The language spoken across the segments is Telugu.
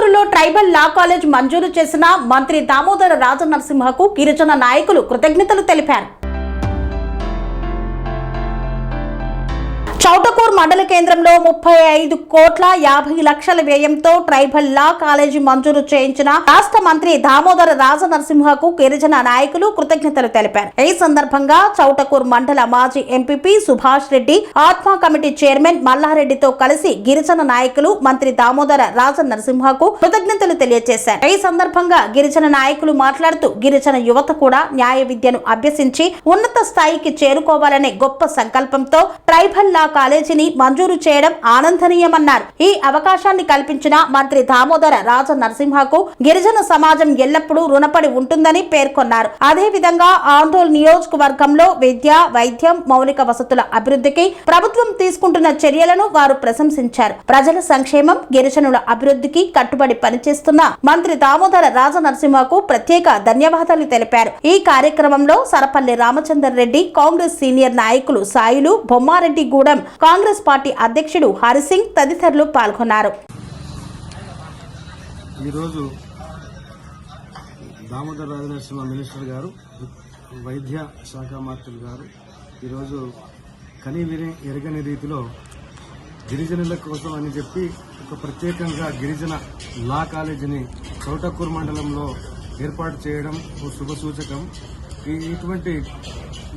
చౌటకూరులో ట్రైబల్ లా కాలేజ్ మంజూరు చేసిన మంత్రి దామోదర రాజనరసింహకు గిరిజన నాయకులు కృతజ్ఞతలు తెలిపారు. చౌటకూర్ మండల కేంద్రంలో 35,50,00,000 వ్యయంతో ట్రైబల్ లా కాలేజీ మంజూరు చేయించిన రాష్ట్ర మంత్రి దామోదర రాజనరసింహకు గిరిజన నాయకులు కృతజ్ఞతలు తెలిపారు. ఈ సందర్భంగా చౌటకూర్ మండల మాజీ ఎంపీపీ సుభాష్ రెడ్డి, ఆత్మ కమిటీ చైర్మన్ మల్లారెడ్డితో కలిసి గిరిజన నాయకులు మంత్రి దామోదర రాజనరసింహకు కృతజ్ఞతలు తెలియజేశారు. ఈ సందర్భంగా గిరిజన నాయకులు మాట్లాడుతూ గిరిజన యువత కూడా న్యాయ విద్యను అభ్యసించి ఉన్నత స్థాయికి చేరుకోవాలనే గొప్ప సంకల్పంతో ట్రైబల్ లా కాలేజీని మంజూరు చేయడం ఆనందనీయమన్నారు. ఈ అవకాశాన్ని కల్పించిన మంత్రి దామోదర రాజనరసింహకు గిరిజన సమాజం ఎల్లప్పుడూ రుణపడి ఉంటుందని పేర్కొన్నారు. అదేవిధంగా ఆందోళన నియోజకవర్గంలో విద్య, వైద్యం, మౌలిక వసతుల అభివృద్ధికి ప్రభుత్వం తీసుకుంటున్న చర్యలను వారు ప్రశంసించారు. ప్రజల సంక్షేమం, గిరిజనుల అభివృద్ధికి కట్టుబడి పనిచేస్తున్న మంత్రి దామోదర రాజనరసింహకు ప్రత్యేక ధన్యవాదాలు తెలిపారు. ఈ కార్యక్రమంలో సరపల్లి రామచందర్ రెడ్డి, కాంగ్రెస్ సీనియర్ నాయకులు సాయిలు, బొమ్మారెడ్డి గూడెం, కాంగ్రెస్ పార్టీ అధ్యక్షుడు హరిసింగ్ తదితరులు పాల్గొన్నారు. ఈరోజు దామోదర రాజనరసింహ మినిస్టర్ గారు, వైద్య శాఖ మంత్రులు గారు ఈరోజు కనీవిని ఎరగని రీతిలో గిరిజనుల కోసం అని చెప్పి ఒక ప్రత్యేకంగా గిరిజన లా కాలేజీని చౌటకూర్ మండలంలో ఏర్పాటు చేయడం ఓ శుభ సూచకం.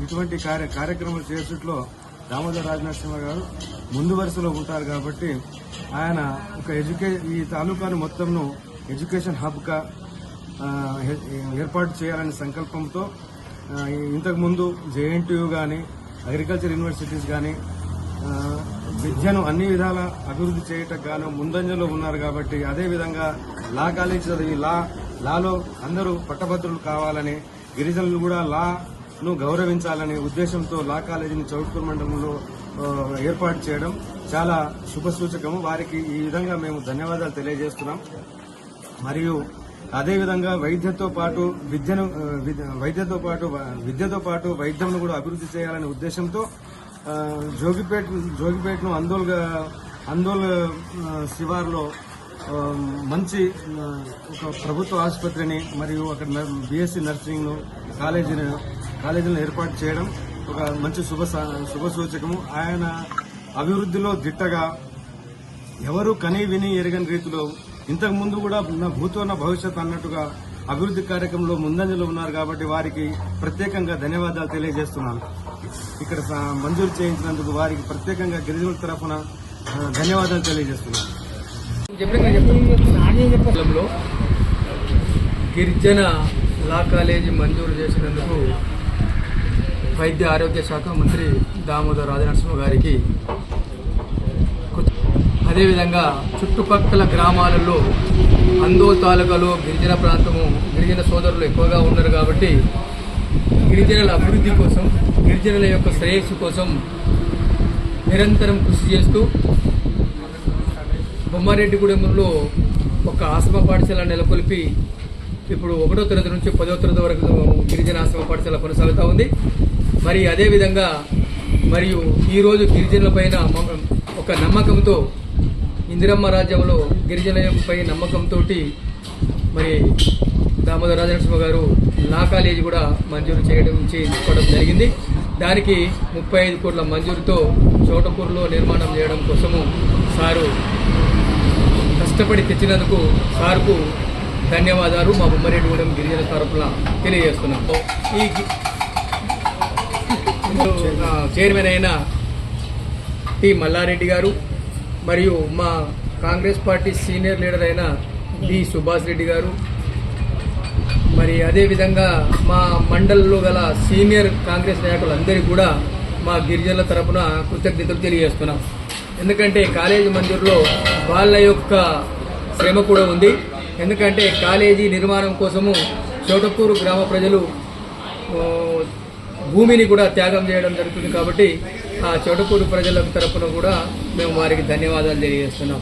ఇటువంటి కార్యక్రమాలు చేసేట్లో దామోదర రాజనరసింహ గారు ముందు వరుసలో ఉంటారు కాబట్టి ఆయన ఒక ఈ తాలూకాను మొత్తంను ఎడ్యుకేషన్ హబ్గా ఏర్పాటు చేయాలనే సంకల్పంతో ఇంతకుముందు జేఎన్టీయూ కానీ, అగ్రికల్చర్ యూనివర్సిటీస్ కానీ విద్యను అన్ని విధాల అభివృద్ధి చేయటం గాను ముందంజలో ఉన్నారు కాబట్టి అదేవిధంగా లా కాలేజ్ చదివి లాలో అందరూ పట్టభద్రులు కావాలని, గిరిజనులు కూడా ను గౌరవించాలనే ఉద్దేశంతో లా కాలేజీని చౌటకూర్ మండలంలో ఏర్పాటు చేయడం చాలా శుభసూచకము. వారికి ఈ విధంగా మేము ధన్యవాదాలు తెలియజేస్తున్నాం. మరియు అదేవిధంగా విద్యతో పాటు వైద్యంను కూడా అభివృద్ధి చేయాలనే ఉద్దేశంతో జోగిపేటను అందోల్ శివార్లో మంచి ఒక ప్రభుత్వ ఆసుపత్రిని మరియు అక్కడ బీఎస్సీ నర్సింగ్ కాలేజీలను ఏర్పాటు చేయడం ఒక మంచి శుభ సూచకము. ఆయన అభివృద్ధిలో దిట్టగా ఎవరు కనీ విని ఎరగని రీతిలో ఇంతకుముందు కూడా భూతోన్న భవిష్యత్ అన్నట్టుగా అభివృద్ధి కార్యక్రమంలో ముందంజలో ఉన్నారు కాబట్టి వారికి ప్రత్యేకంగా ధన్యవాదాలు తెలియజేస్తున్నాను. ఇక్కడ మంజూరు చేయించినందుకు వారికి ప్రత్యేకంగా గిరిజనుల తరఫున ధన్యవాదాలు తెలియజేస్తున్నాను. గిరిజన లా కాలేజీ మంజూరు చేసినందుకు వైద్య ఆరోగ్య శాఖ మంత్రి దామోదర రాజనరసింహ గారికి, అదేవిధంగా చుట్టుపక్కల గ్రామాలలో అందోల్ తాలూకాలో గిరిజన ప్రాంతము, గిరిజన సోదరులు ఎక్కువగా ఉన్నారు కాబట్టి గిరిజనుల అభివృద్ధి కోసం, గిరిజనుల యొక్క శ్రేయస్సు కోసం నిరంతరం కృషి చేస్తూ బొమ్మారెడ్డిగూడెంలో ఒక ఆశ్రమ పాఠశాల నెలకొల్పి ఇప్పుడు 1వ తరగతి నుంచి 10వ తరగతి వరకు గిరిజన ఆశ్రమ పాఠశాల కొనసాగుతూ ఉంది. మరి అదేవిధంగా మరియు ఈరోజు గిరిజనుల పైన ఒక నమ్మకంతో, ఇందిరమ్మ రాజ్యంలో గిరిజనులపై నమ్మకంతో మరి దామోదర రాజనరసింహ గారు లా కాలేజీ కూడా మంజూరు చేయించుకోవడం జరిగింది. దానికి 35 కోట్ల మంజూరుతో చౌటకూరులో నిర్మాణం చేయడం కోసము సారు కష్టపడి తెచ్చినందుకు సార్కు ధన్యవాదాలు మా బొమ్మారెడ్డిగూడెం గిరిజన తరఫున తెలియజేస్తున్నాం. ఈ చైర్మన్ అయిన టి మల్లారెడ్డి గారు మరియు మా కాంగ్రెస్ పార్టీ సీనియర్ లీడర్ అయిన డి సుభాష్ రెడ్డి గారు, మరి అదేవిధంగా మా మండలంలో గల సీనియర్ కాంగ్రెస్ నాయకులందరికీ కూడా మా గిరిజనుల తరఫున కృతజ్ఞతలు తెలియజేస్తున్నాం. ఎందుకంటే కాలేజీ మంజూరులో వాళ్ళ యొక్క శ్రమ కూడా ఉంది. ఎందుకంటే కాలేజీ నిర్మాణం కోసము చౌటకూరు గ్రామ ప్రజలు భూమిని కూడా త్యాగం చేయడం జరుగుతుంది కాబట్టి ఆ చౌటకూరు ప్రజల తరఫున కూడా మేము వారికి ధన్యవాదాలు తెలియజేస్తున్నాం.